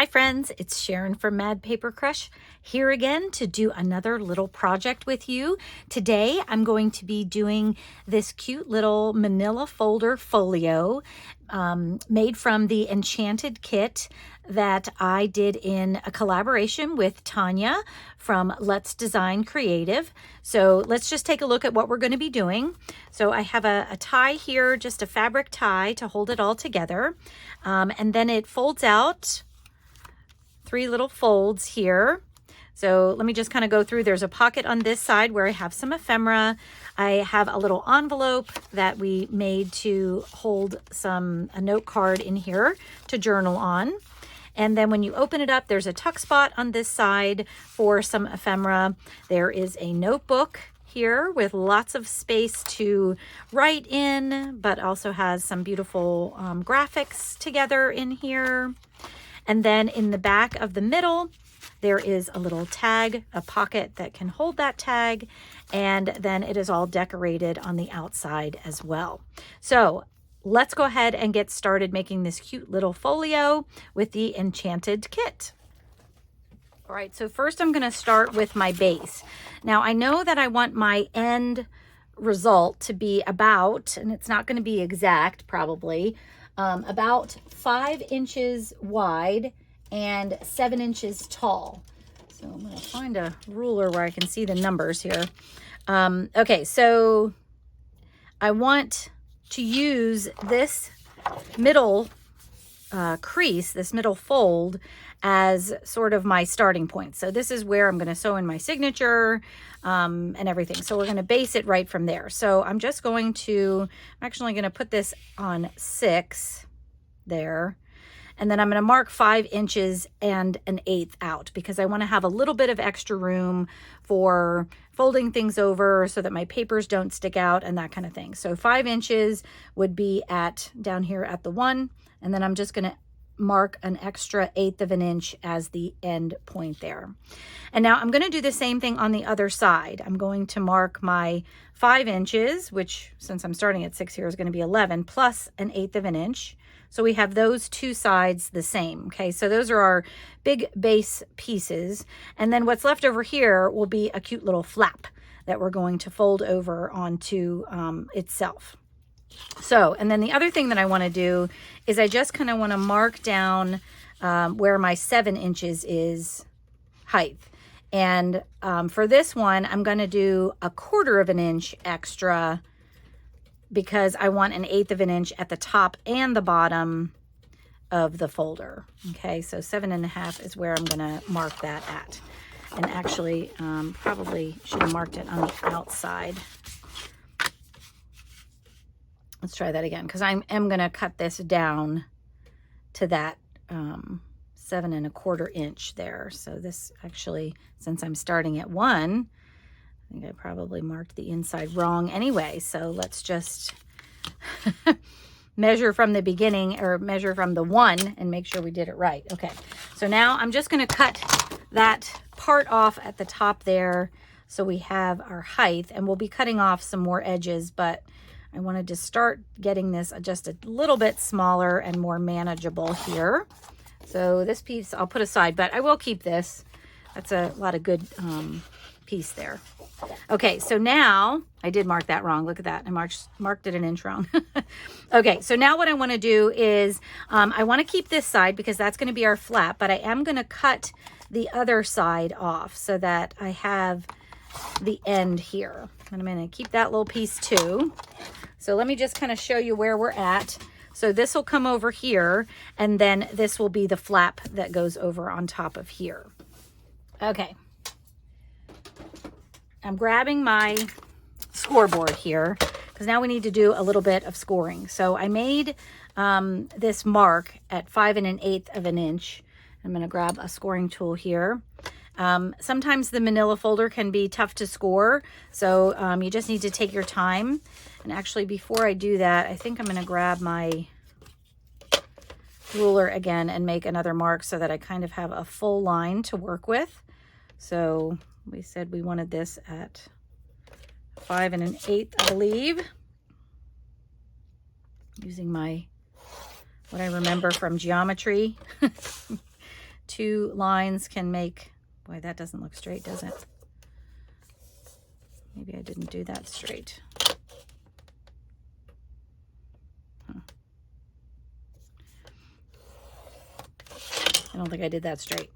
Hi friends, it's Sharon from Mad Paper Crush here again to do another little project with you. Today I'm going to be doing this cute little manila folder folio made from the Enchanted kit that I did in a collaboration with Tanya from Let's Design Creative. So let's just take a look at what we're going to be doing. So I have a tie here, just a fabric tie to hold it all together. And then it folds out 3 little folds here. So let me just kind of go through. There's a pocket on this side where I have some ephemera. I have a little envelope that we made to hold a note card in here to journal on. And then when you open it up, there's a tuck spot on this side for some ephemera. There is a notebook here with lots of space to write in, but also has some beautiful graphics together in here. And then in the back of the middle, there is a little tag, a pocket that can hold that tag, and then it is all decorated on the outside as well. So let's go ahead and get started making this cute little folio with the Enchanted kit. All right, so first I'm going to start with my base. Now I know that I want my end result to be about, and it's not going to be exact probably, about 5 inches wide and 7 inches tall. So I'm going to find a ruler where I can see the numbers here. Okay, so I want to use this middle crease, this middle fold, as sort of my starting point. So this is where I'm going to sew in my signature and everything. So we're going to base it right from there. So I'm just going to, I'm actually going to put this on 6 there. And then I'm going to mark 5 inches and 1/8 out because I want to have a little bit of extra room for folding things over so that my papers don't stick out and that kind of thing. So 5 inches would be at down here at the 1. And then I'm just going to mark an extra 1/8 of an inch as the end point there. And now I'm going to do the same thing on the other side. I'm going to mark my 5 inches, which since I'm starting at 6 here is going to be 11, plus 1/8 of an inch. So we have those two sides the same. Okay, so those are our big base pieces. And then what's left over here will be a cute little flap that we're going to fold over onto itself. So, and then the other thing that I want to do is I just kind of want to mark down where my 7 inches is height. And for this one, I'm going to do 1/4 of an inch extra because I want 1/8 of an inch at the top and the bottom of the folder. Okay, so 7.5 is where I'm going to mark that at. And actually, probably should have marked it on the outside. Let's try that again, because I am going to cut this down to that 7 1/4 inch there. So this actually, since I'm starting at 1, I think I probably marked the inside wrong anyway. So let's just measure from the beginning, or measure from the 1 and make sure we did it right. Okay, so now I'm just going to cut that part off at the top there so we have our height, and we'll be cutting off some more edges, but I wanted to start getting this just a little bit smaller and more manageable here. So this piece I'll put aside, but I will keep this. That's a lot of good piece there. Okay, so now I did mark that wrong. Look at that. I marked it an inch wrong. Okay, so now what I want to do is I want to keep this side because that's going to be our flap, but I am going to cut the other side off so that I have the end here. And I'm going to keep that little piece too. So let me just kind of show you where we're at. So this will come over here, and then this will be the flap that goes over on top of here. Okay. I'm grabbing my scoreboard here because now we need to do a little bit of scoring. So I made this mark at 5 1/8 of an inch. I'm going to grab a scoring tool here. Sometimes the manila folder can be tough to score, so you just need to take your time. And actually, before I do that, I think I'm going to grab my ruler again and make another mark so that I kind of have a full line to work with. So we said we wanted this at 5 1/8, I believe, using my, what I remember from geometry. two lines can make, boy, that doesn't look straight, does it? Maybe I didn't do that straight. I don't think I did that straight.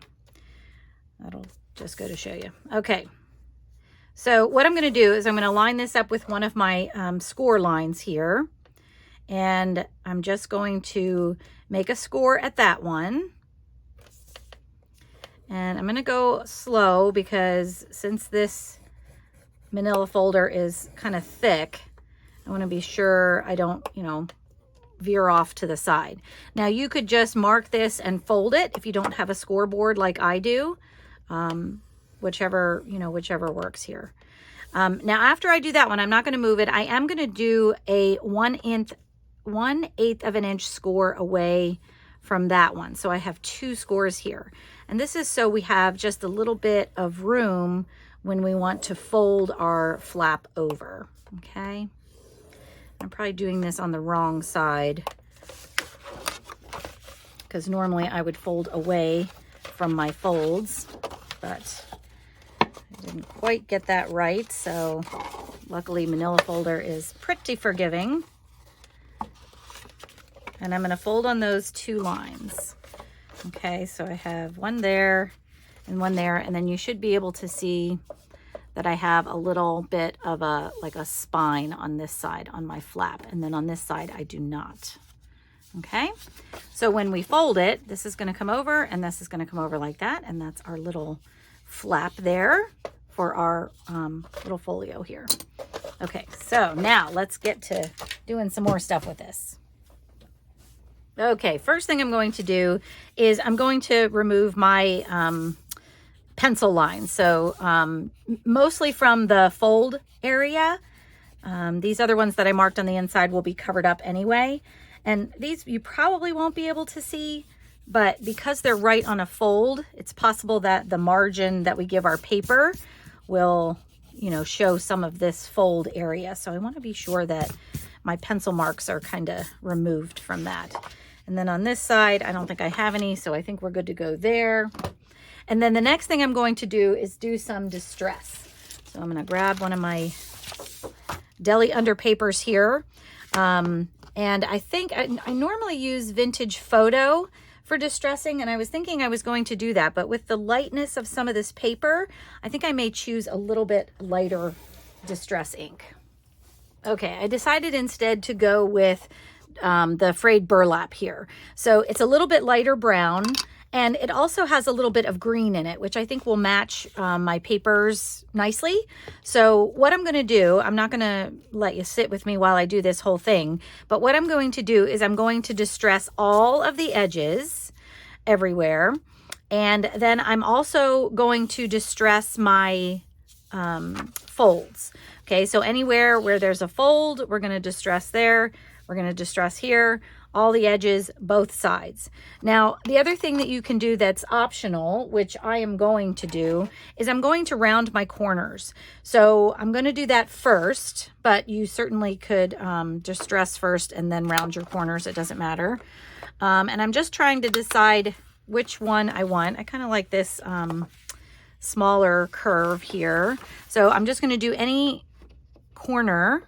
That'll just go to show you. Okay. So what I'm going to do is I'm going to line this up with one of my score lines here. And I'm just going to make a score at that one. And I'm going to go slow because since this manila folder is kind of thick, I want to be sure I don't, you know, veer off to the side. Now you could just mark this and fold it if you don't have a scoreboard like I do. Whichever works here. Now after I do that one, I'm not going to move it. I am going to do a 1/8 of an inch score away from that one. So I have two scores here. And this is so we have just a little bit of room when we want to fold our flap over. Okay. I'm probably doing this on the wrong side because normally I would fold away from my folds, but I didn't quite get that right. So luckily manila folder is pretty forgiving. And I'm going to fold on those two lines. Okay, so I have one there and one there, and then you should be able to see that I have a little bit of like a spine on this side on my flap, and then on this side I do not. Okay, so when we fold it, this is going to come over and this is going to come over like that, and that's our little flap there for our little folio here. Okay, so now let's get to doing some more stuff with this. Okay, first thing I'm going to do is I'm going to remove my pencil lines. So mostly from the fold area. These other ones that I marked on the inside will be covered up anyway. And these you probably won't be able to see, but because they're right on a fold, it's possible that the margin that we give our paper will, you know, show some of this fold area. So I want to be sure that my pencil marks are kind of removed from that. And then on this side, I don't think I have any, so I think we're good to go there. And then the next thing I'm going to do is do some distress. So I'm going to grab one of my deli under papers here. And I think I normally use vintage photo for distressing, and I was thinking I was going to do that, but with the lightness of some of this paper, I think I may choose a little bit lighter distress ink. Okay, I decided instead to go with the frayed burlap here. So it's a little bit lighter brown, and it also has a little bit of green in it, which I think will match my papers nicely. So what I'm going to do, I'm not going to let you sit with me while I do this whole thing, but what I'm going to do is I'm going to distress all of the edges everywhere. And then I'm also going to distress my folds. Okay, so anywhere where there's a fold, we're going to distress there. We're going to distress here, all the edges, both sides. Now, the other thing that you can do that's optional, which I am going to do, is I'm going to round my corners. So I'm going to do that first, but you certainly could distress first and then round your corners. It doesn't matter. And I'm just trying to decide which one I want. I kind of like this smaller curve here. So I'm just going to do any corner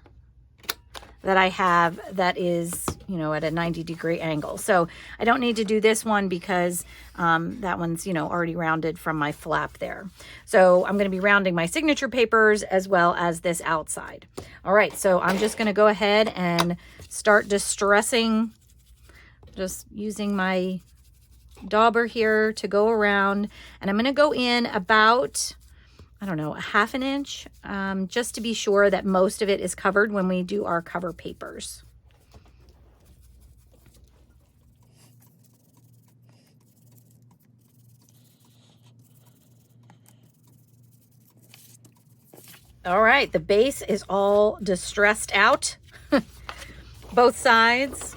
that I have that is, you know, at a 90-degree angle. So I don't need to do this one because that one's, you know, already rounded from my flap there. So I'm going to be rounding my signature papers as well as this outside. All right, so I'm just going to go ahead and start distressing, just using my dauber here to go around. And I'm going to go in about, I don't know, a half an inch, just to be sure that most of it is covered when we do our cover papers. All right, the base is all distressed out, both sides.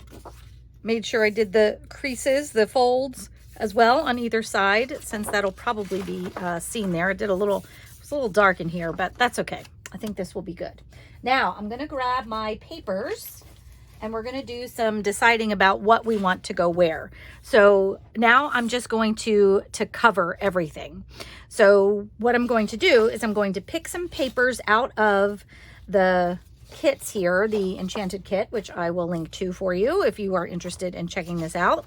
Made sure I did the creases, the folds as well on either side, since that'll probably be seen there. It's a little dark in here, but that's okay. I think this will be good. Now I'm going to grab my papers and we're going to do some deciding about what we want to go where. So now I'm just going to cover everything. So what I'm going to do is I'm going to pick some papers out of the kits here, the Enchanted kit, which I will link to for you if you are interested in checking this out.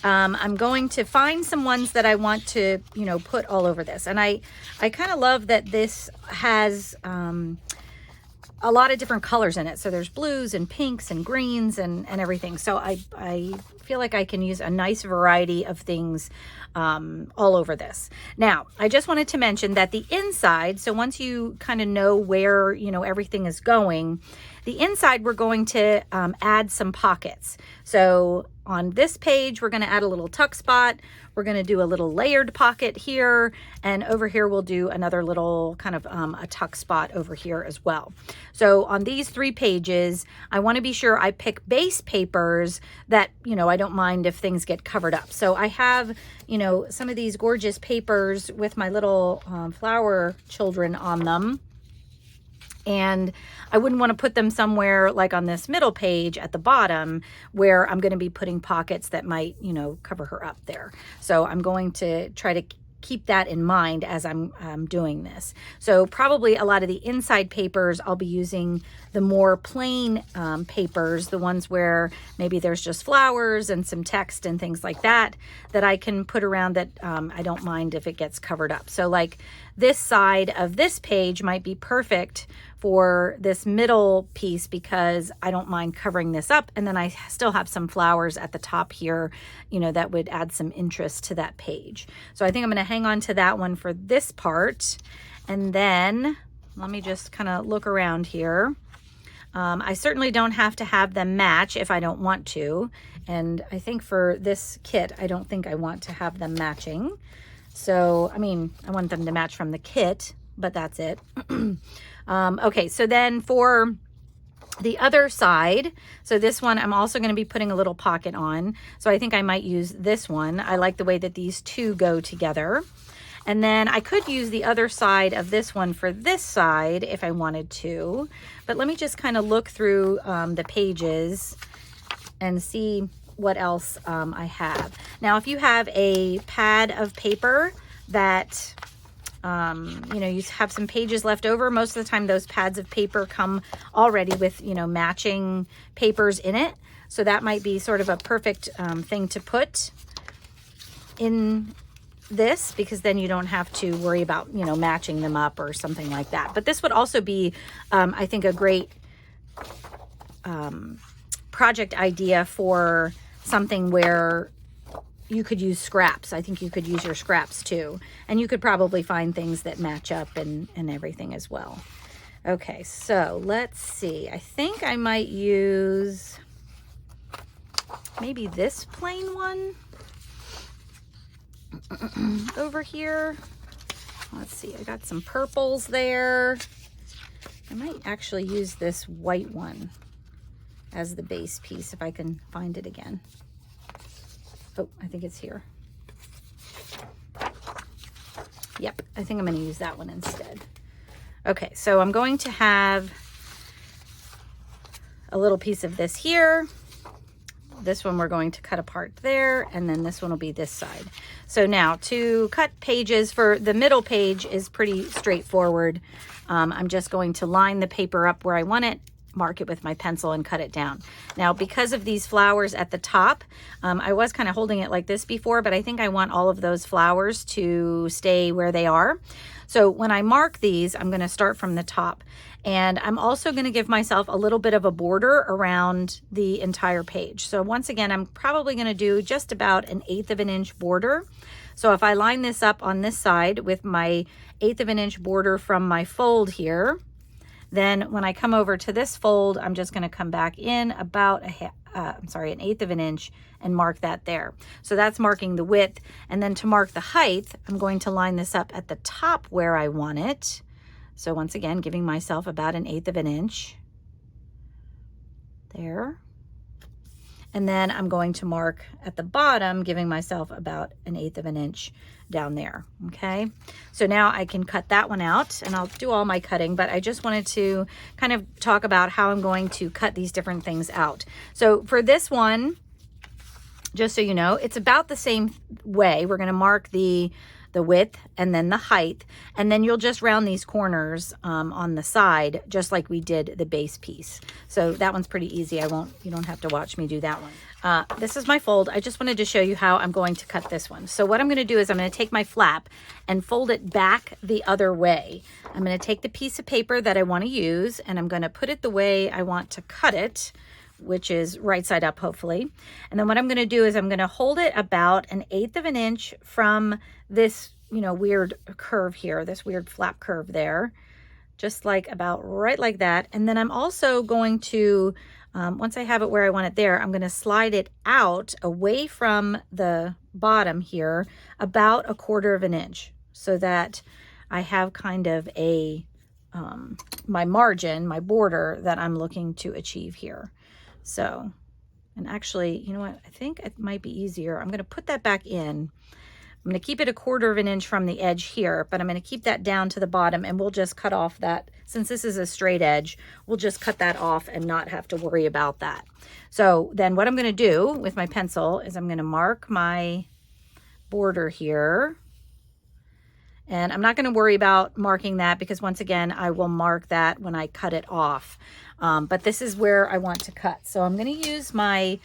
I'm going to find some ones that I want to, you know, put all over this. And I kind of love that this has a lot of different colors in it. So there's blues and pinks and greens and everything. So I feel like I can use a nice variety of things all over this. Now, I just wanted to mention that the inside, so once you kind of know where, you know, everything is going, the inside we're going to add some pockets. So on this page, we're going to add a little tuck spot. We're going to do a little layered pocket here, and over here we'll do another little kind of a tuck spot over here as well. So on these 3 pages, I want to be sure I pick base papers that, you know, I don't mind if things get covered up. So I have, you know, some of these gorgeous papers with my little flower children on them. And I wouldn't want to put them somewhere like on this middle page at the bottom where I'm going to be putting pockets that might, you know, cover her up there. So I'm going to try to keep that in mind as I'm doing this. So probably a lot of the inside papers, I'll be using the more plain papers, the ones where maybe there's just flowers and some text and things like that, that I can put around that I don't mind if it gets covered up. So like this side of this page might be perfect for this middle piece because I don't mind covering this up. And then I still have some flowers at the top here, you know, that would add some interest to that page. So I think I'm going to hang on to that one for this part. And then let me just kind of look around here. I certainly don't have to have them match if I don't want to. And I think for this kit, I don't think I want to have them matching. So, I mean, I want them to match from the kit, but that's it. Okay, so then for the other side, so this one I'm also going to be putting a little pocket on. So I think I might use this one. I like the way that these two go together. And then I could use the other side of this one for this side if I wanted to. But let me just kind of look through the pages and see what else I have. Now, if you have a pad of paper that you know, you have some pages left over, most of the time those pads of paper come already with, you know, matching papers in it. So that might be sort of a perfect thing to put in this, because then you don't have to worry about, you know, matching them up or something like that. But this would also be, I think, a great project idea for something where you could use scraps. I think you could use your scraps too. And you could probably find things that match up and everything as well. Okay, so let's see. I think I might use maybe this plain one over here. Let's see, I got some purples there. I might actually use this white one as the base piece if I can find it again. Oh, I think it's here. Yep, I think I'm going to use that one instead. Okay, so I'm going to have a little piece of this here. This one we're going to cut apart there, and then this one will be this side. So now to cut pages for the middle page is pretty straightforward. I'm just going to line the paper up where I want it, mark it with my pencil, and cut it down. Now, because of these flowers at the top, I was kind of holding it like this before, but I think I want all of those flowers to stay where they are. So when I mark these, I'm going to start from the top, and I'm also going to give myself a little bit of a border around the entire page. So once again, I'm probably going to do just about 1/8 of an inch border. So if I line this up on this side with my 1/8 of an inch border from my fold here, then when I come over to this fold, I'm just going to come back in about 1/8 of an inch and mark that there. So that's marking the width. And then to mark the height, I'm going to line this up at the top where I want it. So once again, giving myself about 1/8 of an inch there. And then I'm going to mark at the bottom, giving myself about 1/8 of an inch down there, okay? So now I can cut that one out, and I'll do all my cutting, but I just wanted to kind of talk about how I'm going to cut these different things out. So for this one, just so you know, it's about the same way. We're gonna mark the width and then the height, and then you'll just round these corners on the side, just like we did the base piece. So that one's pretty easy. You don't have to watch me do that one. This is my fold. I just wanted to show you how I'm going to cut this one. So what I'm gonna do is I'm gonna take my flap and fold it back the other way. I'm gonna take the piece of paper that I wanna use, and I'm gonna put it the way I want to cut it, which is right side up, hopefully. And then what I'm gonna do is I'm gonna hold it about 1/8 of an inch from this, weird curve here, this weird flap curve there, just like about right like that. And then I'm also going to, once I have it where I want it there, I'm gonna slide it out away from the bottom here about 1/4 of an inch, so that I have kind of a, my margin, my border that I'm looking to achieve here. So, and actually, you know what? I think it might be easier. I'm going to put that back in. I'm going to keep it 1/4 of an inch from the edge here, but I'm going to keep that down to the bottom, and we'll just cut off that. Since this is a straight edge, we'll just cut that off and not have to worry about that. So then what I'm going to do with my pencil is I'm going to mark my border here. And I'm not going to worry about marking that, because once again, I will mark that when I cut it off. But this is where I want to cut. So I'm going to use my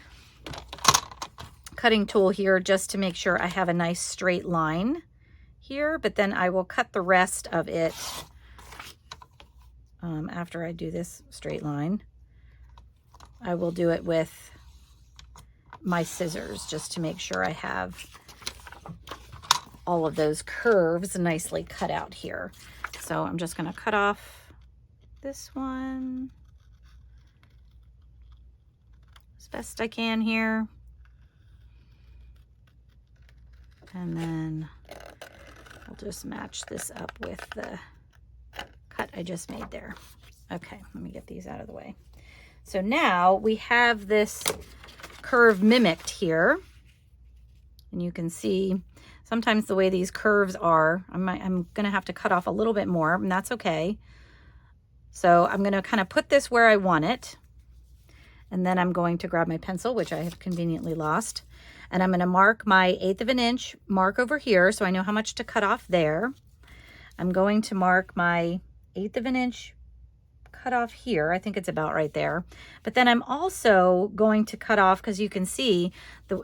cutting tool here just to make sure I have a nice straight line here, but then I will cut the rest of it after I do this straight line. I will do it with my scissors just to make sure I have all of those curves nicely cut out here. So I'm just going to cut off this one as best I can here. And then I'll just match this up with the cut I just made there. Okay, let me get these out of the way. So now we have this curve mimicked here. And you can see sometimes the way these curves are, I'm gonna have to cut off a little bit more, and that's okay. So I'm gonna kind of put this where I want it. And then I'm going to grab my pencil, which I have conveniently lost. And I'm gonna mark my 1/8 of an inch mark over here, so I know how much to cut off there. I'm going to mark my 1/8 of an inch cut off here. I think it's about right there. But then I'm also going to cut off, because you can see,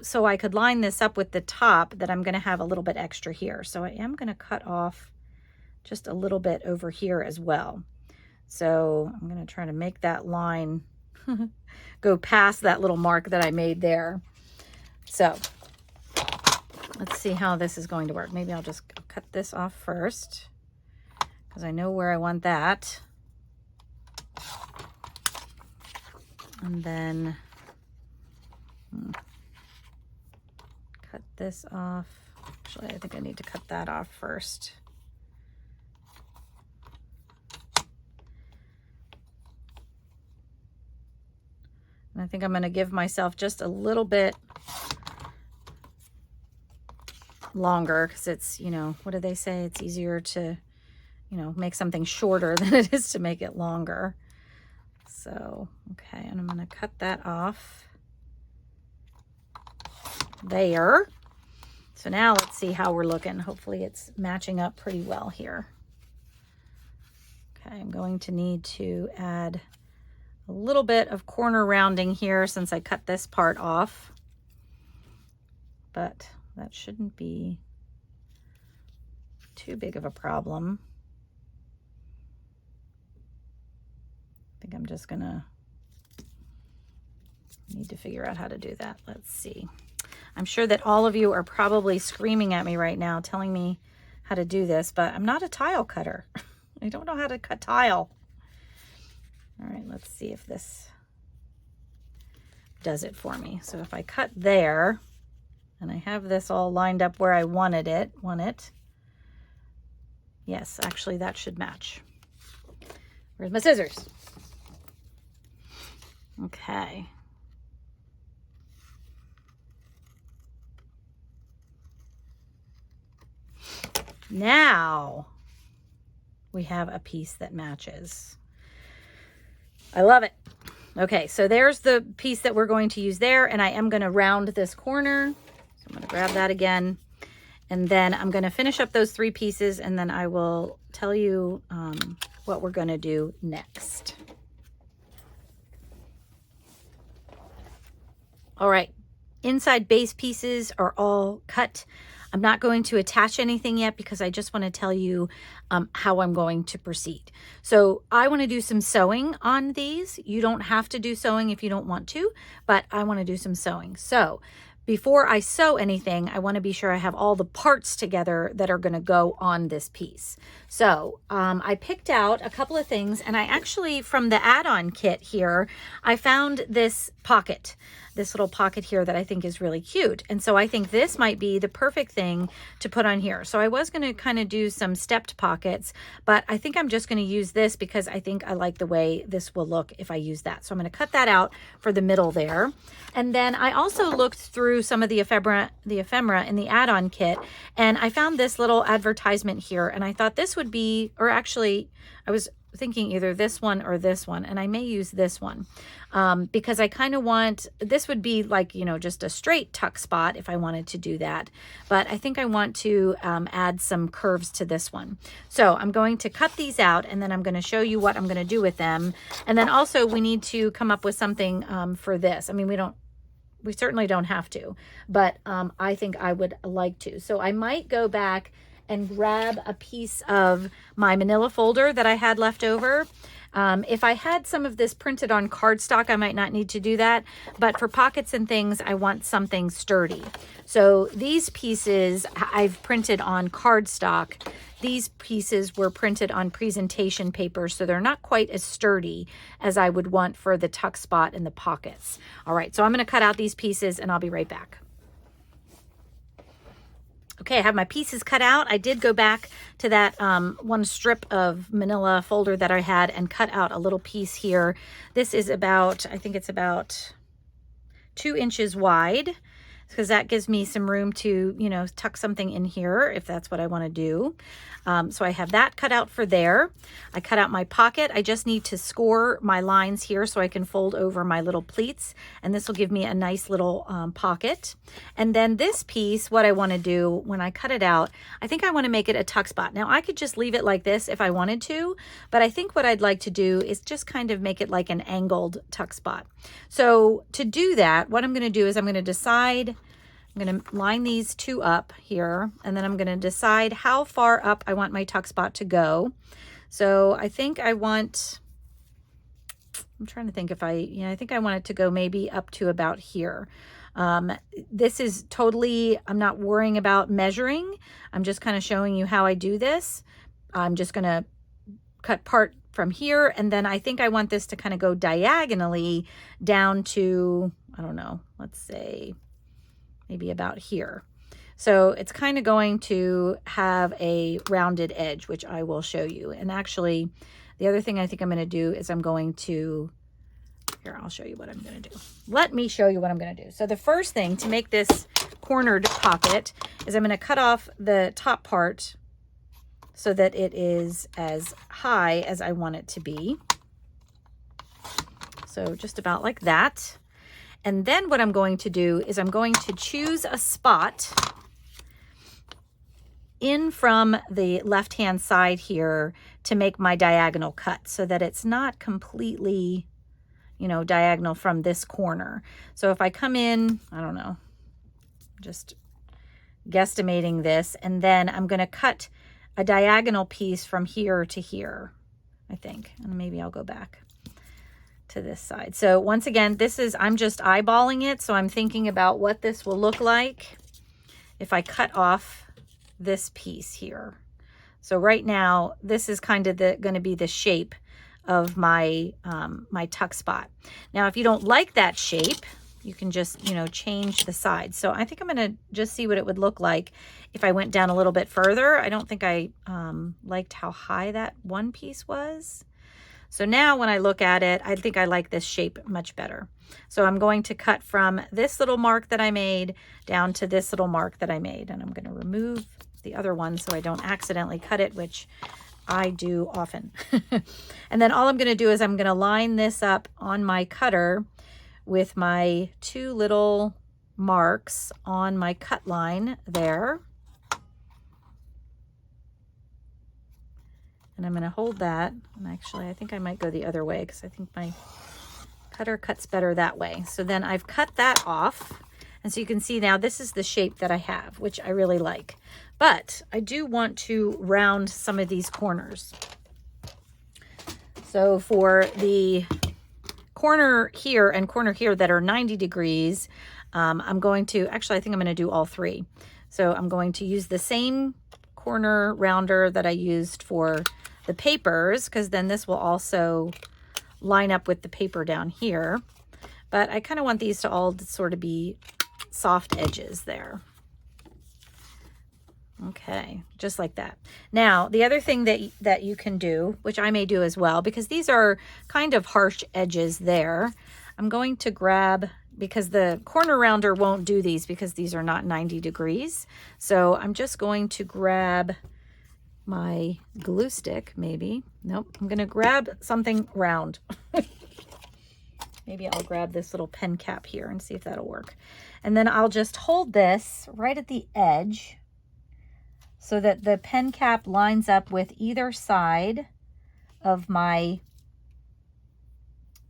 so I could line this up with the top, that I'm gonna have a little bit extra here. So I am gonna cut off just a little bit over here as well. So I'm gonna try to make that line go past that little mark that I made there. So let's see how this is going to work. Maybe I'll just cut this off first, because I know where I want that. And then cut this off. Actually, I think I need to cut that off first. And I think I'm going to give myself just a little bit longer, because it's, what do they say? It's easier to, make something shorter than it is to make it longer. So, okay, and I'm going to cut that off there. So now let's see how we're looking. Hopefully it's matching up pretty well here. Okay, I'm going to need to add a little bit of corner rounding here since I cut this part off. But that shouldn't be too big of a problem. I think I'm just gonna need to figure out how to do that. Let's see. I'm sure that all of you are probably screaming at me right now, telling me how to do this, but I'm not a tile cutter. I don't know how to cut tile. All right, let's see if this does it for me. So if I cut there, and I have this all lined up where I want it. Yes, actually that should match. Where's my scissors? Okay. Now we have a piece that matches. I love it. Okay, so there's the piece that we're going to use there, and I am going to round this corner. So I'm going to grab that again, and then I'm going to finish up those 3 pieces, and then I will tell you what we're going to do next. All right, inside base pieces are all cut. I'm not going to attach anything yet because I just want to tell you how I'm going to proceed. So I want to do some sewing on these. You don't have to do sewing if you don't want to, but I want to do some sewing. So before I sew anything, I want to be sure I have all the parts together that are going to go on this piece. So I picked out a couple of things, and I actually, from the add-on kit here, I found this pocket. This little pocket here that I think is really cute. And so I think this might be the perfect thing to put on here. So I was going to kind of do some stepped pockets, but I think I'm just going to use this because I think I like the way this will look if I use that. So I'm going to cut that out for the middle there. And then I also looked through some of the ephemera in the add-on kit, and I found this little advertisement here, and I thought this would be, or actually I was thinking either this one or this one, and I may use this one because I kind of want, this would be like, you know, just a straight tuck spot if I wanted to do that, but I think I want to add some curves to this one. So I'm going to cut these out, and then I'm going to show you what I'm going to do with them. And then also we need to come up with something for this. I mean, we certainly don't have to, but I think I would like to. So I might go back and grab a piece of my manila folder that I had left over. If I had some of this printed on cardstock, I might not need to do that, but for pockets and things, I want something sturdy. So these pieces I've printed on cardstock. These pieces were printed on presentation paper, so they're not quite as sturdy as I would want for the tuck spot in the pockets. All right, so I'm going to cut out these pieces, and I'll be right back. Okay, I have my pieces cut out. I did go back to that one strip of manila folder that I had and cut out a little piece here. This is about, I think it's about 2 inches wide, because that gives me some room to, you know, tuck something in here if that's what I want to do. So I have that cut out for there. I cut out my pocket. I just need to score my lines here so I can fold over my little pleats, and this will give me a nice little pocket. And then this piece, what I want to do when I cut it out, I think I want to make it a tuck spot. Now I could just leave it like this if I wanted to, but I think what I'd like to do is just kind of make it like an angled tuck spot. So to do that, what I'm going to do is I'm going to decide, I'm going to line these 2 up here, and then I'm going to decide how far up I want my tuck spot to go. So I think I want, I'm trying to think if I think I want it to go maybe up to about here. This is totally, I'm not worrying about measuring. I'm just kind of showing you how I do this. I'm just going to cut part from here, and then I think I want this to kind of go diagonally down to, I don't know, let's say maybe about here. So it's kind of going to have a rounded edge, which I will show you. And actually, the other thing I think I'm going to do is I'm going to, here, I'll show you what I'm going to do. Let me show you what I'm going to do. So the first thing to make this cornered pocket is I'm going to cut off the top part so that it is as high as I want it to be. So just about like that. And then what I'm going to do is I'm going to choose a spot in from the left-hand side here to make my diagonal cut so that it's not completely, you know, diagonal from this corner. So if I come in, I don't know, just guesstimating this, and then I'm going to cut a diagonal piece from here to here, I think, and maybe I'll go back to this side. So once again, this is, I'm just eyeballing it. So I'm thinking about what this will look like if I cut off this piece here. So right now, this is kind of going to be the shape of my, my tuck spot. Now, if you don't like that shape, you can just, you know, change the sides. So I think I'm going to just see what it would look like if I went down a little bit further. I don't think I liked how high that one piece was. So now when I look at it, I think I like this shape much better. So I'm going to cut from this little mark that I made down to this little mark that I made. And I'm going to remove the other one so I don't accidentally cut it, which I do often. And then all I'm going to do is I'm going to line this up on my cutter with my two little marks on my cut line there. And I'm going to hold that. And actually, I think I might go the other way because I think my cutter cuts better that way. So then I've cut that off. And so you can see now this is the shape that I have, which I really like. But I do want to round some of these corners. So for the corner here and corner here that are 90 degrees, I'm going to, actually I think I'm going to do all three. So I'm going to use the same corner rounder that I used for the papers, because then this will also line up with the paper down here. But I kind of want these to all sort of be soft edges there. Okay, just like that. Now, the other thing that you can do, which I may do as well, because these are kind of harsh edges there, I'm going to grab, because the corner rounder won't do these because these are not 90 degrees. So I'm just going to grab my glue stick, maybe. Nope, I'm going to grab something round. Maybe I'll grab this little pen cap here and see if that'll work. And then I'll just hold this right at the edge so that the pen cap lines up with either side of my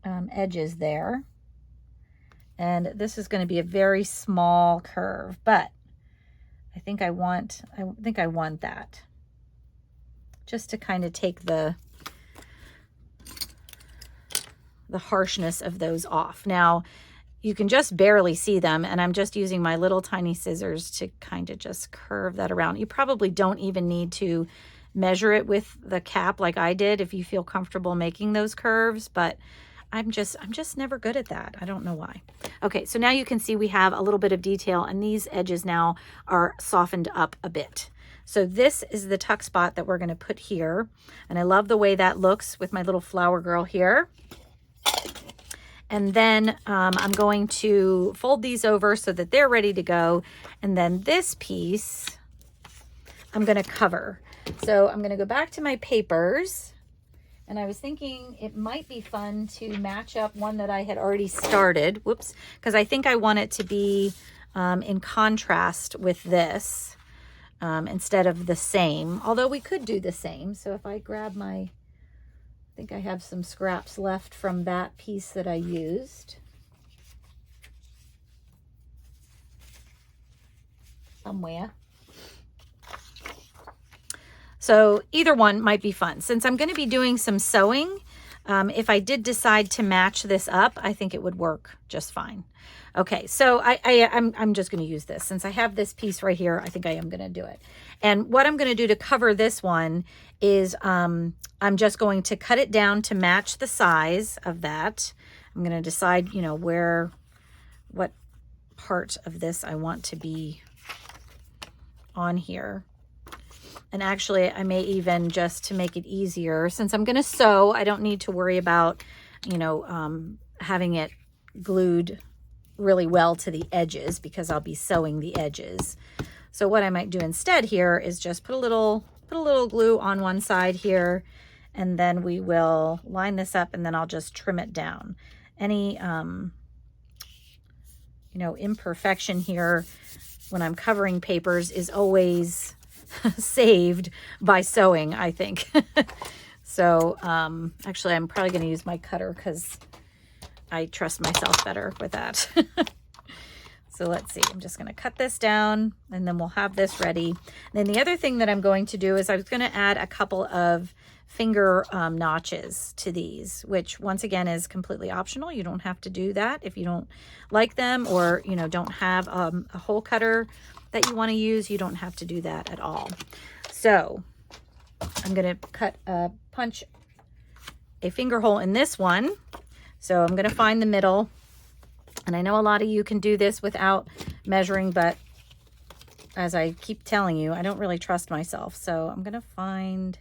edges there. And this is going to be a very small curve, but I think I want that just to kind of take the harshness of those off. Now, you can just barely see them, and I'm just using my little tiny scissors to kind of just curve that around. You probably don't even need to measure it with the cap like I did if you feel comfortable making those curves, but I'm just never good at that. I don't know why. Okay, so now you can see we have a little bit of detail, and these edges now are softened up a bit. So this is the tuck spot that we're going to put here, and I love the way that looks with my little flower girl here. And then I'm going to fold these over so that they're ready to go. And then this piece I'm going to cover. So I'm going to go back to my papers. And I was thinking it might be fun to match up one that I had already started. Whoops. Because I think I want it to be in contrast with this instead of the same. Although we could do the same. So if I grab my... I think I have some scraps left from that piece that I used. Somewhere. So either one might be fun. Since I'm going to be doing some sewing, if I did decide to match this up, I think it would work just fine. Okay, so I'm just going to use this. Since I have this piece right here, I think I am going to do it. And what I'm going to do to cover this one is I'm just going to cut it down to match the size of that. I'm going to decide, you know, what part of this I want to be on here. And actually, I may even, just to make it easier, since I'm going to sew, I don't need to worry about, you know, having it glued really well to the edges because I'll be sewing the edges. So what I might do instead here is just put a little glue on one side here, and then we will line this up, and then I'll just trim it down. Any, you know, imperfection here when I'm covering papers is always saved by sewing, I think. So actually, I'm probably going to use my cutter because I trust myself better with that. So let's see, I'm just going to cut this down, and then we'll have this ready. And then the other thing that I'm going to do is I was going to add a couple of finger notches to these, which once again is completely optional. You don't have to do that if you don't like them, or, you know, don't have a hole cutter that you want to use. You don't have to do that at all. So I'm going to punch a finger hole in this one. So I'm going to find the middle. And I know a lot of you can do this without measuring, but as I keep telling you, I don't really trust myself. So I'm going to find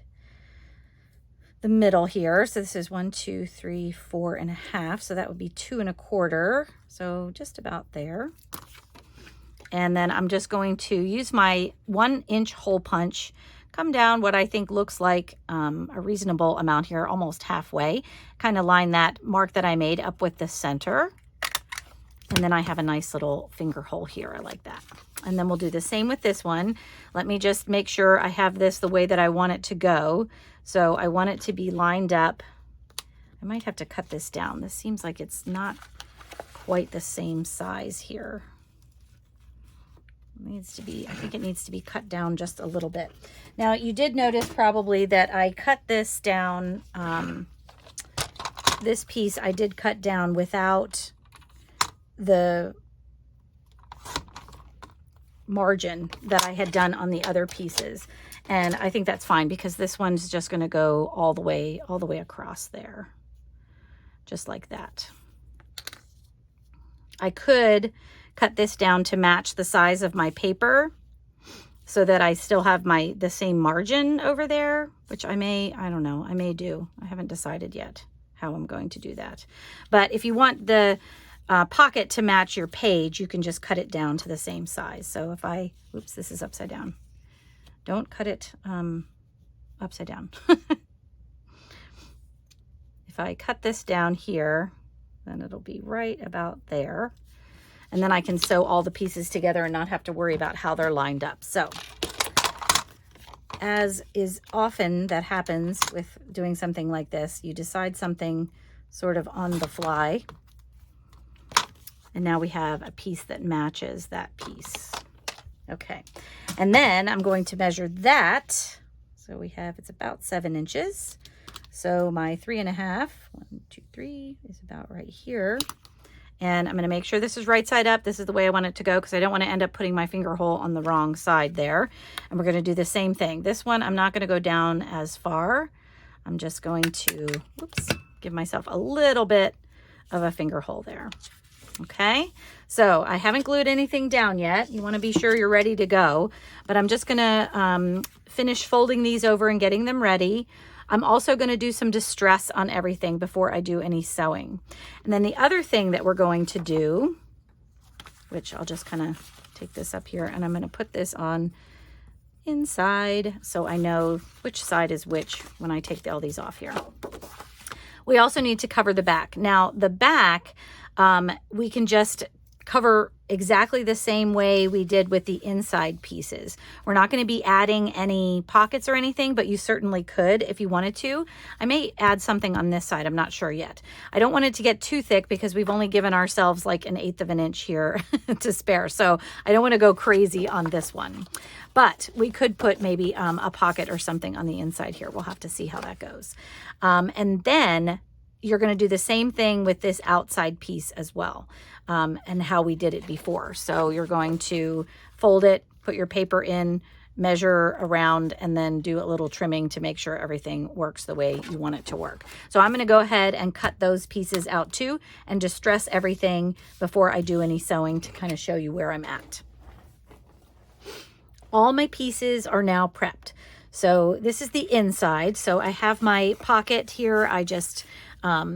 the middle here. So this is 1, 2, 3, 4.5. So that would be 2 1/4. So just about there. And then I'm just going to use my 1-inch hole punch, come down what I think looks like a reasonable amount here, almost halfway. Kind of line that mark that I made up with the center. And then I have a nice little finger hole here. I like that. And then we'll do the same with this one. Let me just make sure I have this the way that I want it to go. So I want it to be lined up. I might have to cut this down. This seems like it's not quite the same size here. It needs to be, I think it needs to be cut down just a little bit. Now you did notice probably that I cut this down, this piece I did cut down without the margin that I had done on the other pieces. And I think that's fine because this one's just going to go all the way across there. Just like that. I could cut this down to match the size of my paper so that I still have the same margin over there, which I don't know, I may do. I haven't decided yet how I'm going to do that. But if you want the pocket to match your page, you can just cut it down to the same size. So if oops, this is upside down. Don't cut it upside down. If I cut this down here, then it'll be right about there. And then I can sew all the pieces together and not have to worry about how they're lined up. So, as is often that happens with doing something like this, you decide something sort of on the fly. And now we have a piece that matches that piece. Okay. And then I'm going to measure that. So we have, it's about 7 inches. So my 3.5, 1, 2, 3 is about right here. And I'm going to make sure this is right side up. This is the way I want it to go because I don't want to end up putting my finger hole on the wrong side there. And we're going to do the same thing. This one, I'm not going to go down as far. I'm just going to, oops, give myself a little bit of a finger hole there. Okay, so I haven't glued anything down yet. You want to be sure you're ready to go, but I'm just going to finish folding these over and getting them ready. I'm also going to do some distress on everything before I do any sewing. And then the other thing that we're going to do, which I'll just kind of take this up here and I'm going to put this on inside so I know which side is which when I take all these off here. We also need to cover the back. Now the back, we can just cover exactly the same way we did with the inside pieces. We're not going to be adding any pockets or anything, but you certainly could if you wanted to. I may add something on this side. I'm not sure yet. I don't want it to get too thick because we've only given ourselves like 1/8 of an inch here to spare. So I don't want to go crazy on this one. But we could put maybe a pocket or something on the inside here. We'll have to see how that goes. And then you're going to do the same thing with this outside piece as well, and how we did it before. So you're going to fold it, put your paper in, measure around, and then do a little trimming to make sure everything works the way you want it to work. So I'm going to go ahead and cut those pieces out too and distress everything before I do any sewing to kind of show you where I'm at. All my pieces are now prepped. So this is the inside. So I have my pocket here. I just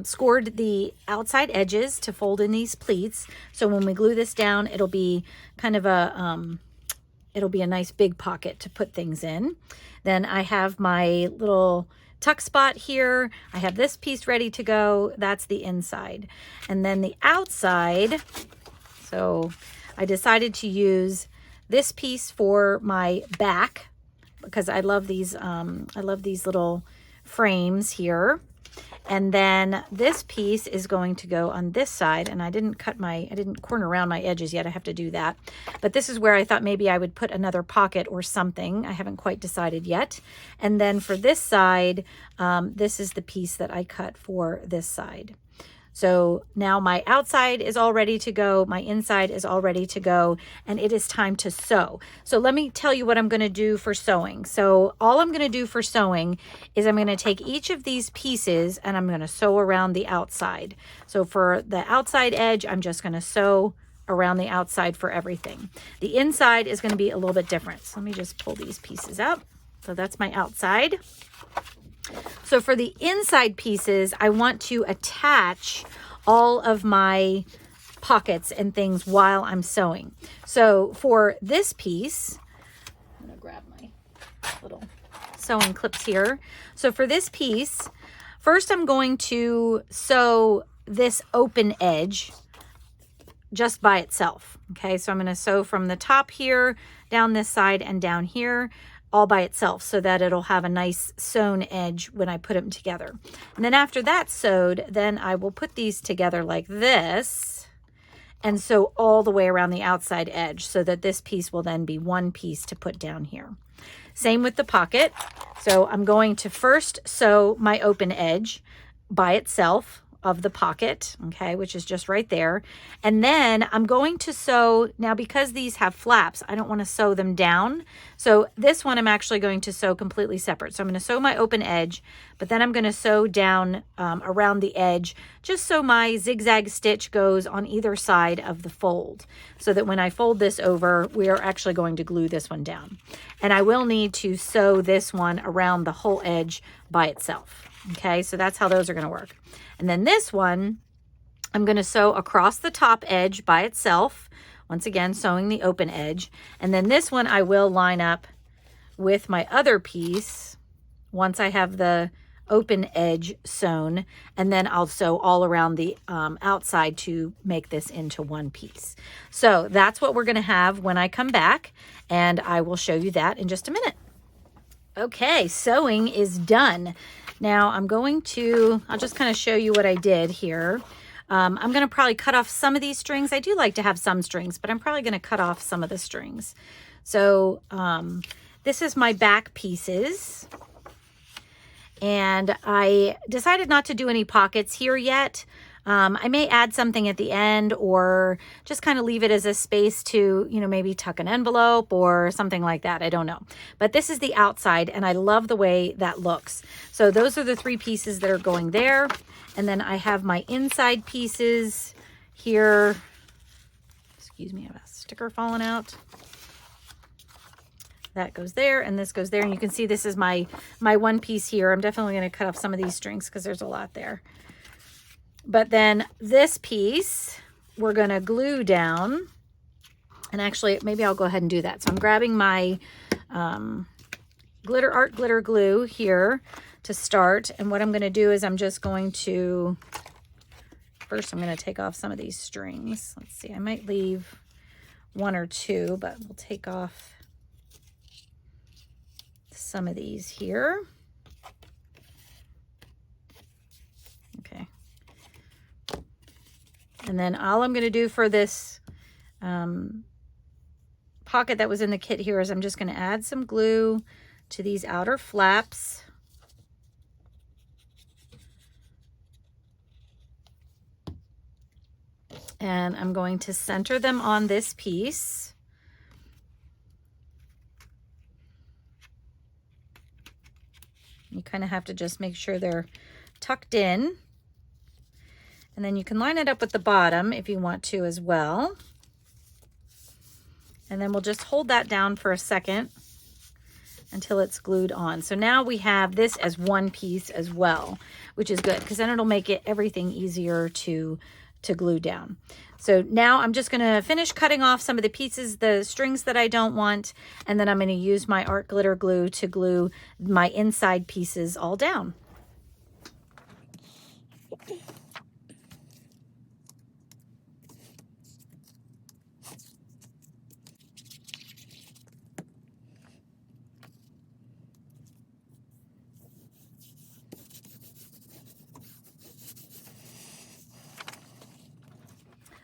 scored the outside edges to fold in these pleats. So when we glue this down, it'll be kind of it'll be a nice big pocket to put things in. Then I have my little tuck spot here. I have this piece ready to go. That's the inside. And then the outside, so I decided to use this piece for my back because I love these little frames here. And then this piece is going to go on this side, and I didn't corner around my edges yet. I have to do that. But this is where I thought maybe I would put another pocket or something. I haven't quite decided yet. And then for this side, this is the piece that I cut for this side. So now my outside is all ready to go. My inside is all ready to go, and it is time to sew. So let me tell you what I'm going to do for sewing. So all I'm going to do for sewing is I'm going to take each of these pieces and I'm going to sew around the outside. So for the outside edge, I'm just going to sew around the outside for everything. The inside is going to be a little bit different. So let me just pull these pieces out. So that's my outside. So for the inside pieces, I want to attach all of my pockets and things while I'm sewing. So for this piece, I'm gonna grab my little sewing clips here. So for this piece, first I'm going to sew this open edge just by itself. Okay, so I'm going to sew from the top here, down this side, and down here, all by itself, so that it'll have a nice sewn edge when I put them together. And then after that's sewed, then I will put these together like this and sew all the way around the outside edge, so that this piece will then be one piece to put down here. Same with the pocket. So I'm going to first sew my open edge by itself of the pocket, okay, which is just right there. And then I'm going to sew, now because these have flaps, I don't want to sew them down. So this one I'm actually going to sew completely separate. So I'm going to sew my open edge, but then I'm going to sew down around the edge, just so my zigzag stitch goes on either side of the fold, so that when I fold this over, we are actually going to glue this one down. And I will need to sew this one around the whole edge by itself. Okay, so that's how those are going to work. And then this one, I'm going to sew across the top edge by itself. Once again, sewing the open edge. And then this one I will line up with my other piece once I have the open edge sewn. And then I'll sew all around the outside to make this into one piece. So that's what we're going to have when I come back. And I will show you that in just a minute. Okay, sewing is done. Now I'll just kind of show you what I did here. I'm going to probably cut off some of these strings. I do like to have some strings, but I'm probably going to cut off some of the strings. So this is my back pieces. And I decided not to do any pockets here yet. I may add something at the end, or just kind of leave it as a space to, maybe tuck an envelope or something like that. I don't know. But this is the outside, and I love the way that looks. So those are the three pieces that are going there. And then I have my inside pieces here. Excuse me, I have a sticker falling out. That goes there, and this goes there. And you can see this is my one piece here. I'm definitely going to cut off some of these strings because there's a lot there. But then this piece, we're going to glue down. And actually, maybe I'll go ahead and do that. So I'm grabbing my art glitter glue here to start. And what I'm going to do is I'm just going to, first I'm going to take off some of these strings. Let's see, I might leave one or two, but we'll take off some of these here. Okay. And then all I'm going to do for this pocket that was in the kit here is I'm just going to add some glue to these outer flaps. And I'm going to center them on this piece. You kind of have to just make sure they're tucked in. And then you can line it up with the bottom if you want to as well. And then we'll just hold that down for a second until it's glued on. So now we have this as one piece as well, which is good because then it'll make everything easier to glue down. So now I'm just going to finish cutting off some of the pieces, the strings that I don't want, and then I'm going to use my art glitter glue to glue my inside pieces all down.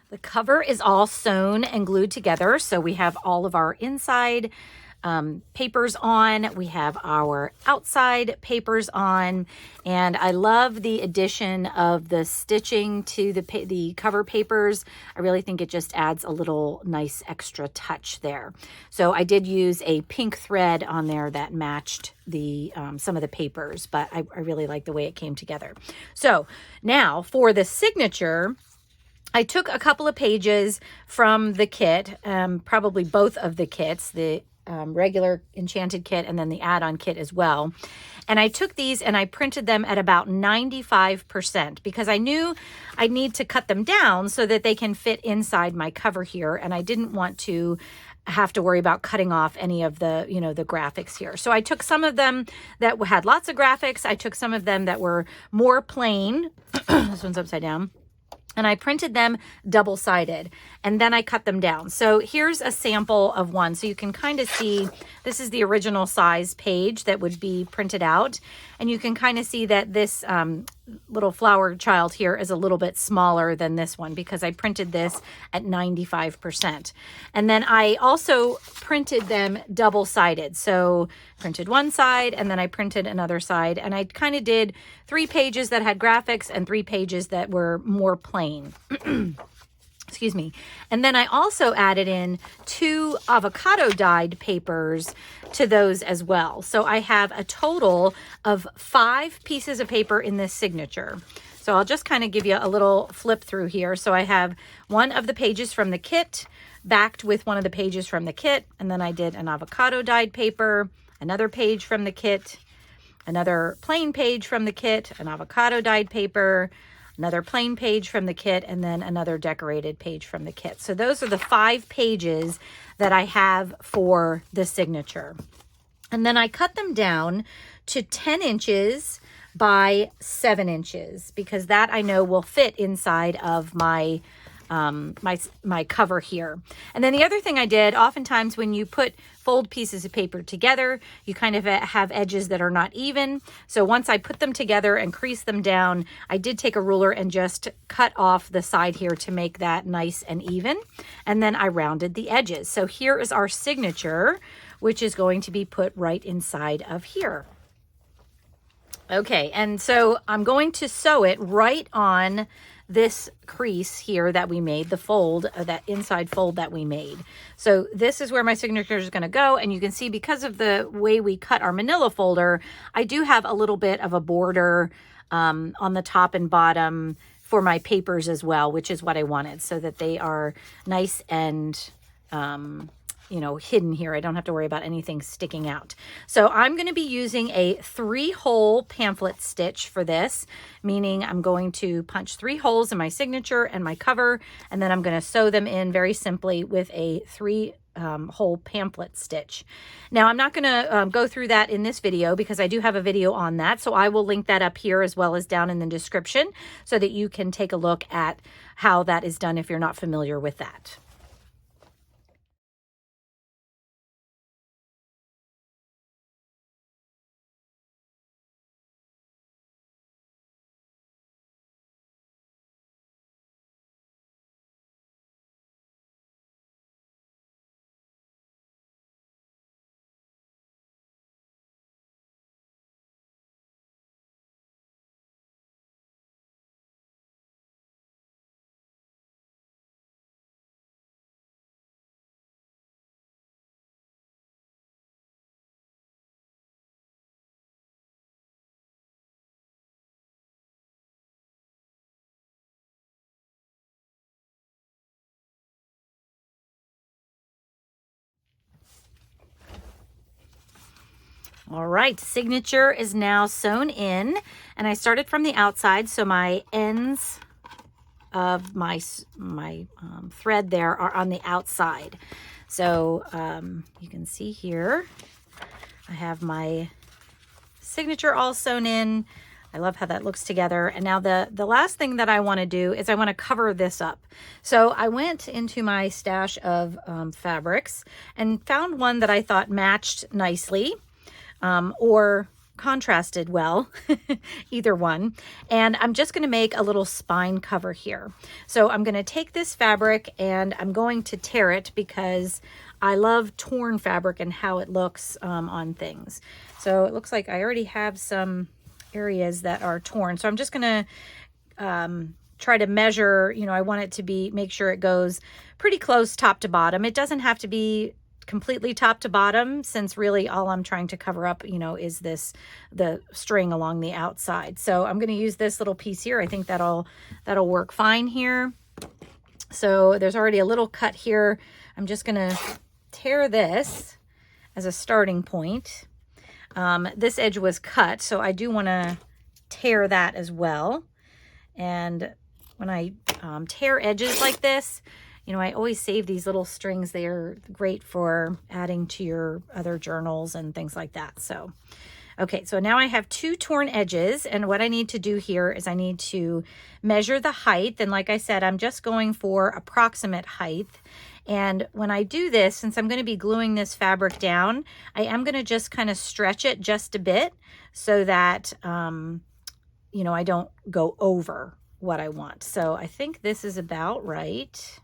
The cover is all sewn and glued together. So we have all of our inside papers on. We have our outside papers on. And I love the addition of the stitching to the cover papers. I really think it just adds a little nice extra touch there. So I did use a pink thread on there that matched the some of the papers, but I really like the way it came together. So now for the signature, I took a couple of pages from the kit, probably both of the kits, the regular enchanted kit and then the add-on kit as well. And I took these and I printed them at about 95% because I knew I need to cut them down so that they can fit inside my cover here. And I didn't want to have to worry about cutting off any of the, the graphics here. So I took some of them that had lots of graphics. I took some of them that were more plain. This one's upside down. And I printed them double-sided, and then I cut them down. So here's a sample of one. So you can kind of see, this is the original size page that would be printed out. And you can kind of see that this little flower child here is a little bit smaller than this one because I printed this at 95%. And then I also printed them double-sided. So printed one side and then I printed another side. And I kind of did 3 pages that had graphics and 3 pages that were more plain. Excuse me. And then I also added in 2 avocado dyed papers to those as well. So I have a total of 5 pieces of paper in this signature. So I'll just kind of give you a little flip through here. So I have one of the pages from the kit backed with one of the pages from the kit. And then I did an avocado dyed paper, another page from the kit, another plain page from the kit, an avocado dyed paper, another plain page from the kit, and then another decorated page from the kit. So those are the 5 pages that I have for the signature. And then I cut them down to 10 inches by 7 inches because that I know will fit inside of my my cover here. And then the other thing I did, oftentimes when you fold pieces of paper together, you kind of have edges that are not even. So once I put them together and crease them down, I did take a ruler and just cut off the side here to make that nice and even. And then I rounded the edges. So here is our signature, which is going to be put right inside of here. Okay, and so I'm going to sew it right on this crease here that we made, the fold, that inside fold that we made. So this is where my signature is going to go. And you can see because of the way we cut our manila folder, I do have a little bit of a border on the top and bottom for my papers as well, which is what I wanted so that they are nice and hidden here. I don't have to worry about anything sticking out. So I'm going to be using a 3-hole pamphlet stitch for this, meaning I'm going to punch 3 holes in my signature and my cover, and then I'm going to sew them in very simply with a 3-hole pamphlet stitch. Now I'm not going to go through that in this video because I do have a video on that. So I will link that up here as well as down in the description so that you can take a look at how that is done if you're not familiar with that. All right, signature is now sewn in, and I started from the outside, so my ends of my thread there are on the outside. So you can see here, I have my signature all sewn in. I love how that looks together. And now the last thing that I want to do is I want to cover this up. So I went into my stash of fabrics and found one that I thought matched nicely. Or contrasted well, either one. And I'm just going to make a little spine cover here. So I'm going to take this fabric and I'm going to tear it because I love torn fabric and how it looks on things. So it looks like I already have some areas that are torn. So I'm just going to try to measure, I want it to make sure it goes pretty close top to bottom. It doesn't have to be completely top to bottom, since really all I'm trying to cover up, is the string along the outside. So I'm going to use this little piece here. I think that'll work fine here. So there's already a little cut here. I'm just going to tear this as a starting point. This edge was cut, so I do want to tear that as well. And when I tear edges like this, you know, I always save these little strings. They are great for adding to your other journals and things like that. So, okay, so now I have 2 torn edges, and what I need to do here is I need to measure the height. And like I said, I'm just going for approximate height. And when I do this, since I'm going to be gluing this fabric down, I am going to just kind of stretch it just a bit so that, you know, I don't go over what I want. So I think this is about right.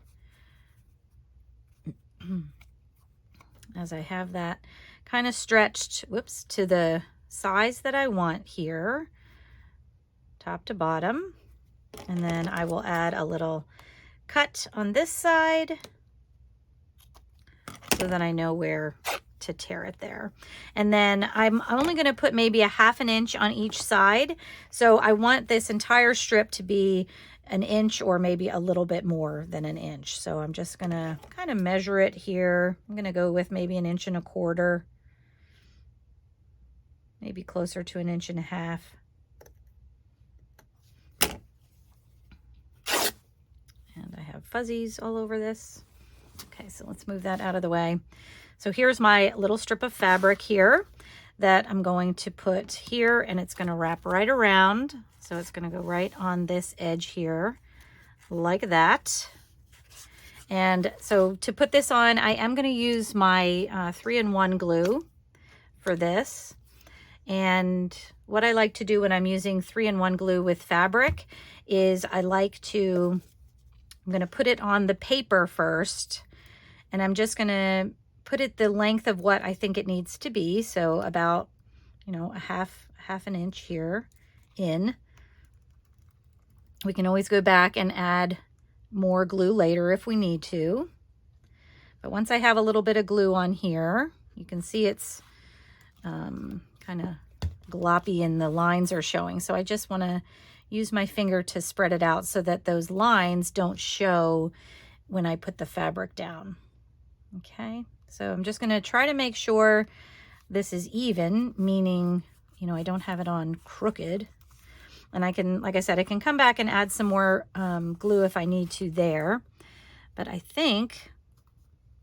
As I have that kind of stretched, whoops, to the size that I want here, top to bottom. And then I will add a little cut on this side so that I know where to tear it there. And then I'm only going to put maybe a 1/2 inch on each side. So I want this entire strip to be 1 inch or maybe a little bit more than 1 inch. So I'm just going to kind of measure it here. I'm going to go with maybe 1 1/4 inches, maybe closer to 1.5 inches. And I have fuzzies all over this. Okay, so let's move that out of the way. So here's my little strip of fabric here that I'm going to put here, and it's going to wrap right around. So it's going to go right on this edge here, like that. And so to put this on, I am going to use my 3-in-1 glue for this. And what I like to do when I'm using 3-in-1 glue with fabric is I'm going to put it on the paper first, and I'm just going to put it the length of what I think it needs to be. So about, you know, a half an inch here in. We can always go back and add more glue later if we need to. But once I have a little bit of glue on here, you can see it's kind of gloppy and the lines are showing. So I just want to use my finger to spread it out so that those lines don't show when I put the fabric down. Okay, so I'm just going to try to make sure this is even, meaning, you know, I don't have it on crooked. And I can, like I said, I can come back and add some more glue if I need to there. But I think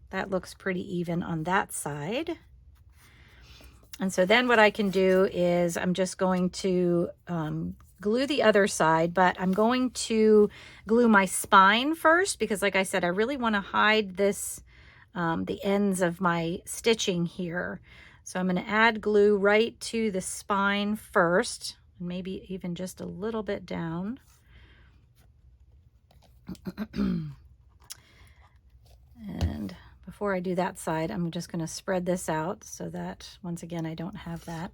that looks pretty even on that side. And so then what I can do is I'm just going to glue the other side, but I'm going to glue my spine first because, like I said, I really want to hide this, the ends of my stitching here. So I'm going to add glue right to the spine first, and maybe even just a little bit down. And before I do that side, I'm just going to spread this out so that, once again, I don't have that.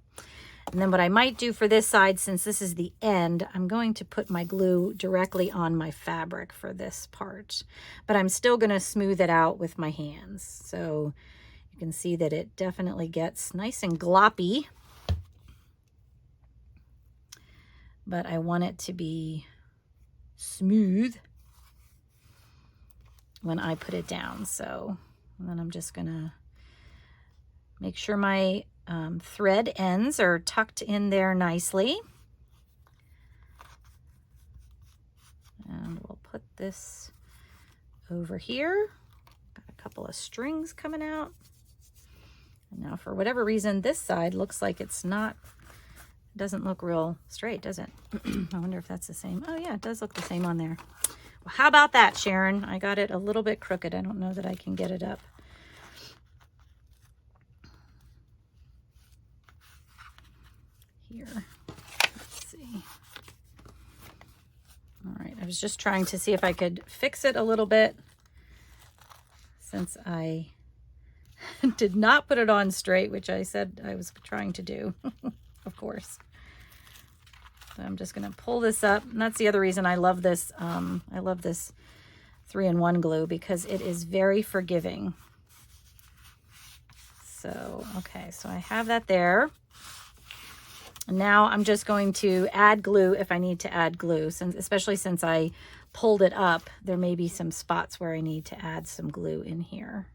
And then what I might do for this side, since this is the end, I'm going to put my glue directly on my fabric for this part. But I'm still going to smooth it out with my hands. So you can see that it definitely gets nice and gloppy. But I want it to be smooth when I put it down. So and then I'm just going to make sure my thread ends are tucked in there nicely. And we'll put this over here. Got a couple of strings coming out. And now for whatever reason, this side looks like it's not, it doesn't look real straight, does it? I wonder if that's the same. Oh yeah, it does look the same on there. Well, how about that, Sharon? I got it a little bit crooked. I don't know that I can get it up. Here, let's see. All right, I was just trying to see if I could fix it a little bit since I did not put it on straight, which I said I was trying to do, of course. So I'm just going to pull this up, and that's the other reason I love this. I love this 3-in-1 glue because it is very forgiving. So, okay, so I have that there. Now I'm just going to add glue if I need to add glue, especially since I pulled it up. There may be some spots where I need to add some glue in here.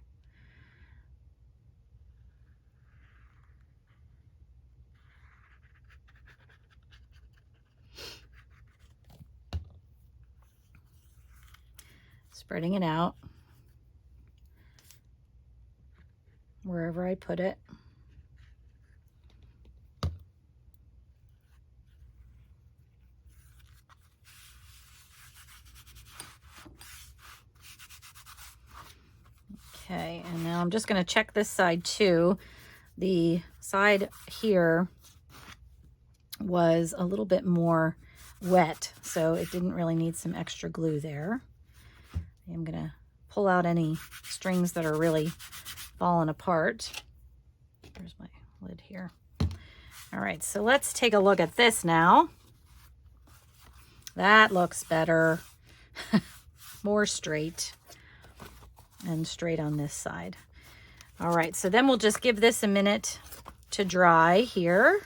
Spreading it out wherever I put it. Okay, and now I'm just going to check this side too. The side here was a little bit more wet, so it didn't really need some extra glue there. I'm going to pull out any strings that are really falling apart. There's my lid here. All right, so let's take a look at this now. That looks better. More straight. And straight on this side. All right, so then we'll just give this a minute to dry here.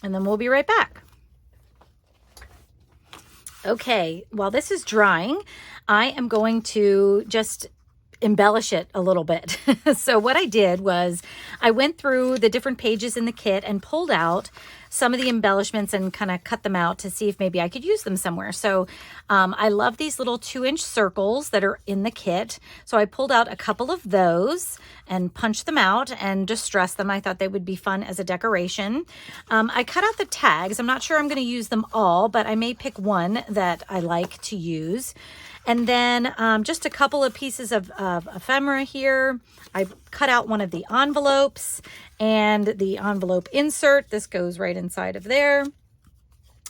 And then we'll be right back. Okay, while this is drying, I am going to just embellish it a little bit. So what I did was I went through the different pages in the kit and pulled out some of the embellishments and kind of cut them out to see if maybe I could use them somewhere. So I love these little 2-inch circles that are in the kit. So I pulled out a couple of those and punched them out and distressed them. I thought they would be fun as a decoration. I cut out the tags. I'm not sure I'm going to use them all, but I may pick one that I like to use. And then just a couple of pieces of ephemera here. I cut out one of the envelopes and the envelope insert. This goes right inside of there.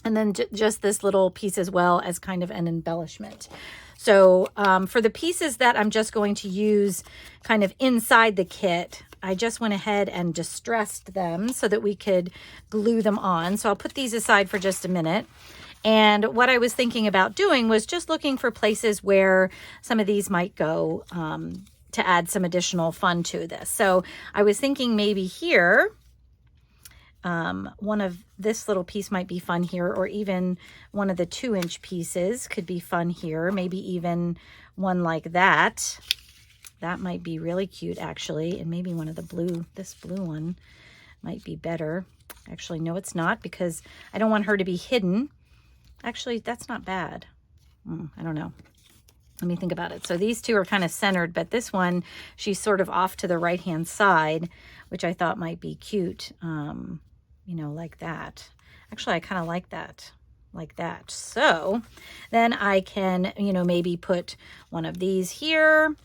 And then just this little piece as well as kind of an embellishment. So for the pieces that I'm just going to use kind of inside the kit, I just went ahead and distressed them so that we could glue them on. So I'll put these aside for just a minute. And what I was thinking about doing was just looking for places where some of these might go to add some additional fun to this. So I was thinking maybe here, one of this little piece might be fun here, or even one of the 2-inch pieces could be fun here. Maybe even one like that. That might be really cute actually. And maybe one of the blue, this blue one might be better. Actually, no, it's not, because I don't want her to be hidden. Actually, that's not bad. I don't know. Let me think about it. So these two are kind of centered, but this one, she's sort of off to the right-hand side, which I thought might be cute, you know, like that. Actually, I kind of like that, So then I can, you know, maybe put one of these here,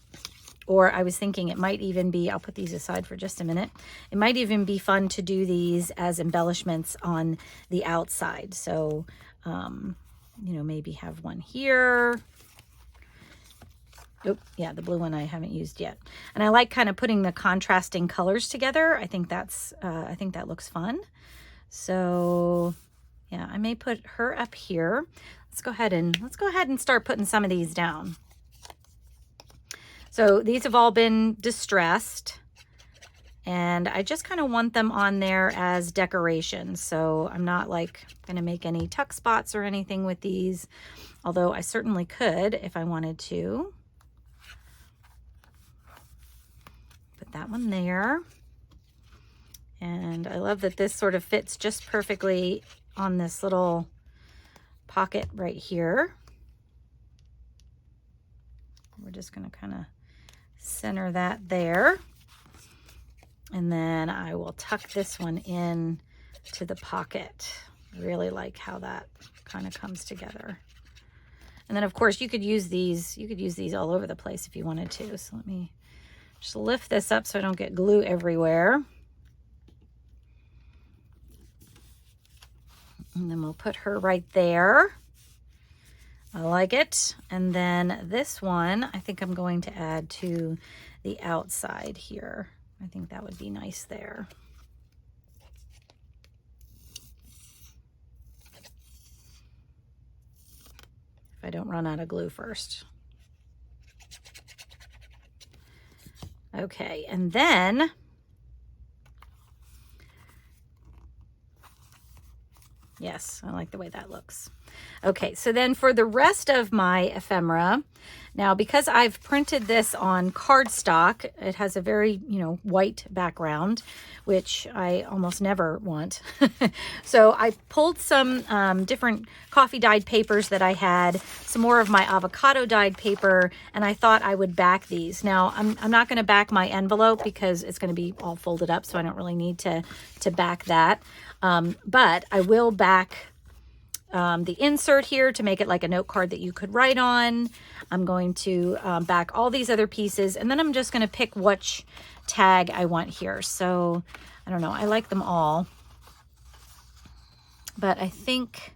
or I was thinking it might even be, I'll put these aside for just a minute. It might even be fun to do these as embellishments on the outside. So, you know, maybe have one here. Oh, yeah, the blue one I haven't used yet. And I like kind of putting the contrasting colors together. I think that's, I think that looks fun. So yeah, I may put her up here. Let's go ahead and start putting some of these down. So these have all been distressed, and I just kind of want them on there as decorations. So I'm not like going to make any tuck spots or anything with these, although I certainly could if I wanted to. Put that one there. And I love that this sort of fits just perfectly on this little pocket right here. We're just going to kind of center that there. And then I will tuck this one in to the pocket. I really like how that kind of comes together. And then of course you could use these all over the place if you wanted to. So let me just lift this up so I don't get glue everywhere. And then we'll put her right there. I like it. And then this one, I think I'm going to add to the outside here. I think that would be nice there. If I don't run out of glue first. Okay, and then yes, I like the way that looks. Okay, so then for the rest of my ephemera, now because I've printed this on cardstock, it has a very, white background, which I almost never want. So I pulled some different coffee dyed papers that I had, some more of my avocado dyed paper, and I thought I would back these. Now, I'm not going to back my envelope because it's going to be all folded up, so I don't really need to back that. But I will back the insert here to make it like a note card that you could write on. I'm going to back all these other pieces, and then I'm just going to pick which tag I want here. So I don't know, I like them all, but I think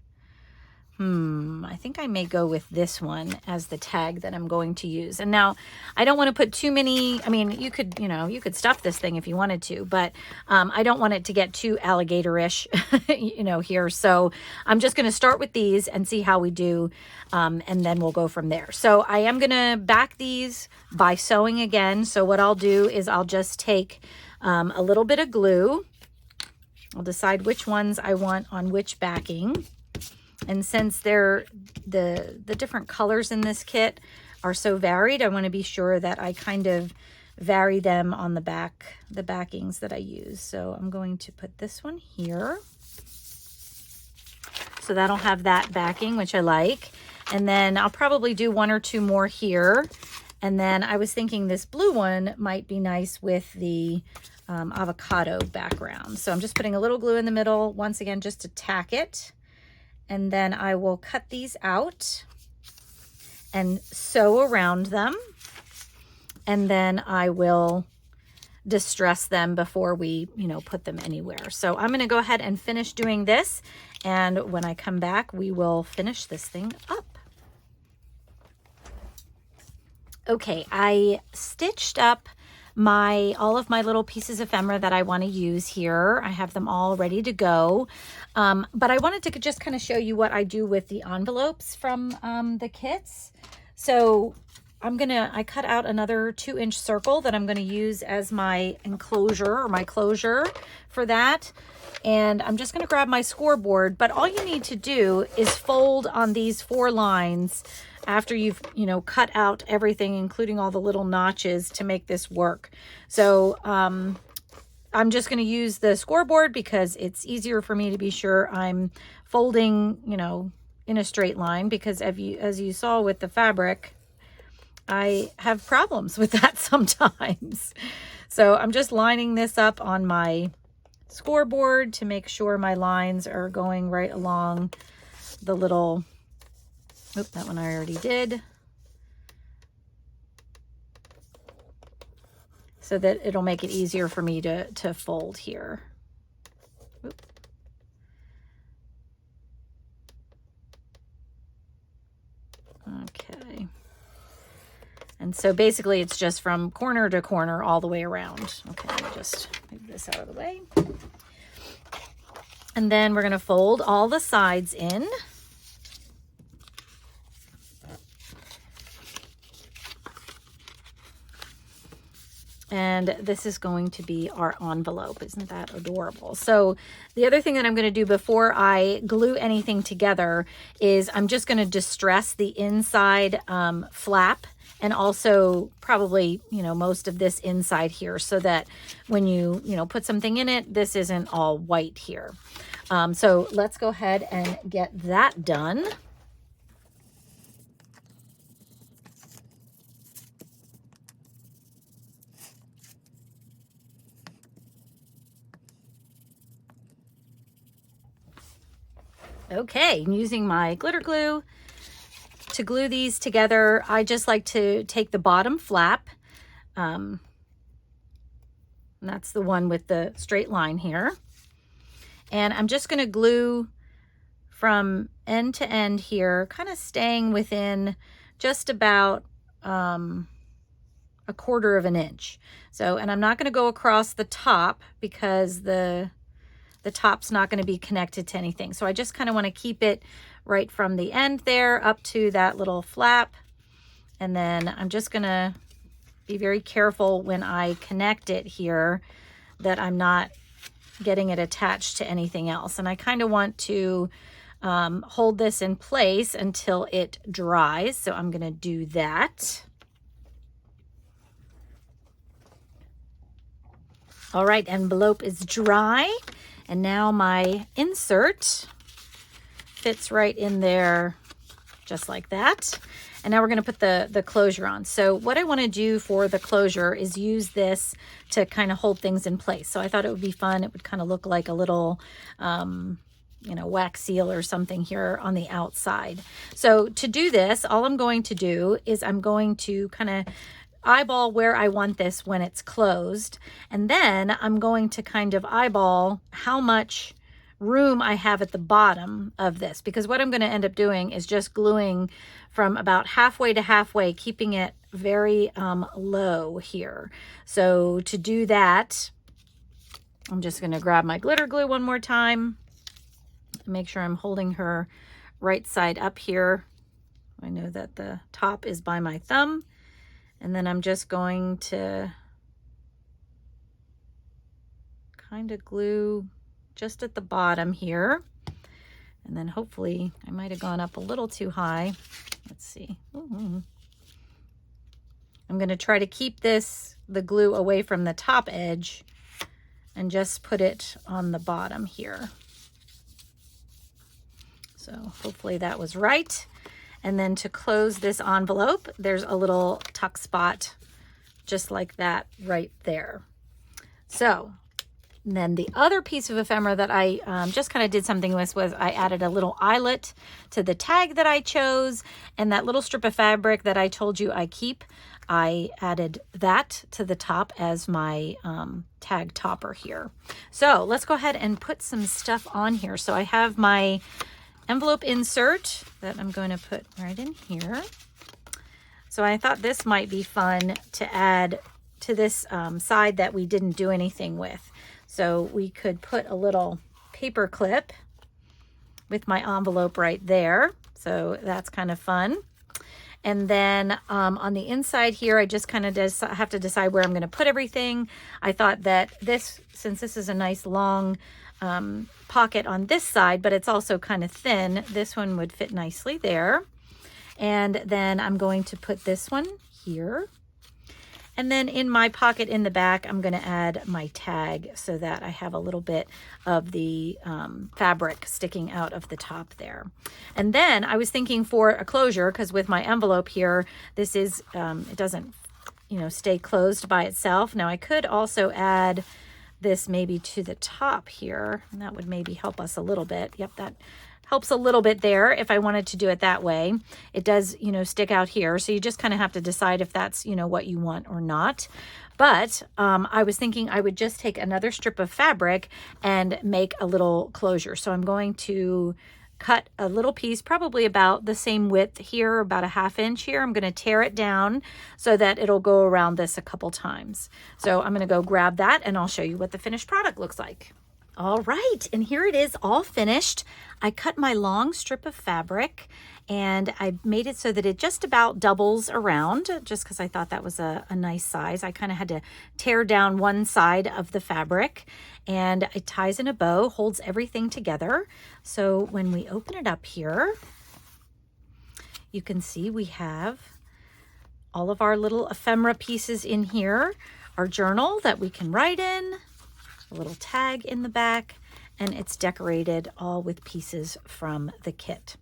I may go with this one as the tag that I'm going to use. And now I don't want to put too many, I mean, you could stuff this thing if you wanted to, but I don't want it to get too alligator-ish, here. So I'm just going to start with these and see how we do. And then we'll go from there. So I am going to back these by sewing again. So what I'll do is I'll just take a little bit of glue. I'll decide which ones I want on which backing. And since they're the different colors in this kit are so varied, I want to be sure that I kind of vary them on the backings that I use. So I'm going to put this one here. So that'll have that backing, which I like. And then I'll probably do one or two more here. And then I was thinking this blue one might be nice with the avocado background. So I'm just putting a little glue in the middle, once again, just to tack it. And then I will cut these out and sew around them. And then I will distress them before we, put them anywhere. So I'm going to go ahead and finish doing this. And when I come back, we will finish this thing up. Okay, I stitched up all of my little pieces of ephemera that I want to use here. I have them all ready to go. But I wanted to just kind of show you what I do with the envelopes from the kits. So I cut out another 2-inch circle that I'm going to use as my enclosure or my closure for that. And I'm just going to grab my scoreboard, but all you need to do is fold on these 4 lines after you've, cut out everything, including all the little notches to make this work. So I'm just going to use the scoreboard because it's easier for me to be sure I'm folding, in a straight line, because as you saw with the fabric, I have problems with that sometimes. So I'm just lining this up on my scoreboard to make sure my lines are going right along the little, that one I already did, so that it'll make it easier for me to fold here. Oop. Okay. And so basically it's just from corner to corner all the way around. Okay, let me just move this out of the way. And then we're going to fold all the sides in. And this is going to be our envelope. Isn't that adorable? So the other thing that I'm going to do before I glue anything together is I'm just going to distress the inside flap, and also probably, most of this inside here, so that when you, put something in it, this isn't all white here. So let's go ahead and get that done. Okay, I'm using my glitter glue to glue these together. I just like to take the bottom flap, and that's the one with the straight line here, and I'm just going to glue from end to end here, kind of staying within just about a 1/4 of an inch. So, and I'm not going to go across the top because the top's not going to be connected to anything. So I just kind of want to keep it right from the end there up to that little flap. And then I'm just going to be very careful when I connect it here that I'm not getting it attached to anything else. And I kind of want to hold this in place until it dries. So I'm going to do that. All right, envelope is dry. And now my insert fits right in there just like that. And now we're going to put the closure on. So what I want to do for the closure is use this to kind of hold things in place. So I thought it would be fun. It would kind of look like a little, you know, wax seal or something here on the outside. So to do this, all I'm going to do is I'm going to kind of eyeball where I want this when it's closed. And then I'm going to kind of eyeball how much room I have at the bottom of this, because what I'm going to end up doing is just gluing from about halfway to halfway, keeping it very low here. So to do that, I'm just going to grab my glitter glue one more time, make sure I'm holding her right side up here. I know that the top is by my thumb, and then I'm just going to kind of glue just at the bottom here. And then hopefully, I might have gone up a little too high. Let's see. Ooh. I'm going to try to keep the glue away from the top edge and just put it on the bottom here. So hopefully that was right. And then to close this envelope, there's a little tuck spot just like that right there. So and then the other piece of ephemera that I just kind of did something with was I added a little eyelet to the tag that I chose, and that little strip of fabric that I told you I keep, I added that to the top as my tag topper here. So let's go ahead and put some stuff on here. So I have my envelope insert that I'm going to put right in here. So I thought this might be fun to add to this side that we didn't do anything with. So we could put a little paper clip with my envelope right there. So that's kind of fun. And then on the inside here, I just kind of have to decide where I'm going to put everything. I thought that this, since this is a nice long pocket on this side, but it's also kind of thin, this one would fit nicely there. And then I'm going to put this one here. And then in my pocket in the back, I'm going to add my tag so that I have a little bit of the fabric sticking out of the top there. And then I was thinking for a closure, because with my envelope here, this is, it doesn't, you know, stay closed by itself. Now I could also add this maybe to the top here, and that would maybe help us a little bit. Yep, that helps a little bit there if I wanted to do it that way. It does, you know, stick out here. So you just kind of have to decide if that's, you know, what you want or not. But I was thinking I would just take another strip of fabric and make a little closure. So I'm going to cut a little piece, probably about the same width here, about a 1/2 inch here. I'm going to tear it down so that it'll go around this a couple times. So I'm going to go grab that and I'll show you what the finished product looks like. All right, and here it is all finished. I cut my long strip of fabric and I made it so that it just about doubles around, just because I thought that was a nice size. I kind of had to tear down one side of the fabric, and it ties in a bow, holds everything together. So when we open it up here, you can see we have all of our little ephemera pieces in here, our journal that we can write in, a little tag in the back, and it's decorated all with pieces from the kit.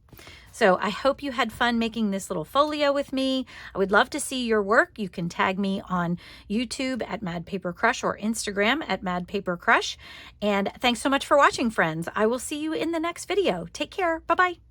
So I hope you had fun making this little folio with me. I would love to see your work. You can tag me on YouTube at Mad Paper Crush or Instagram at Mad Paper Crush. And thanks so much for watching, friends. I will see you in the next video. Take care. Bye-bye.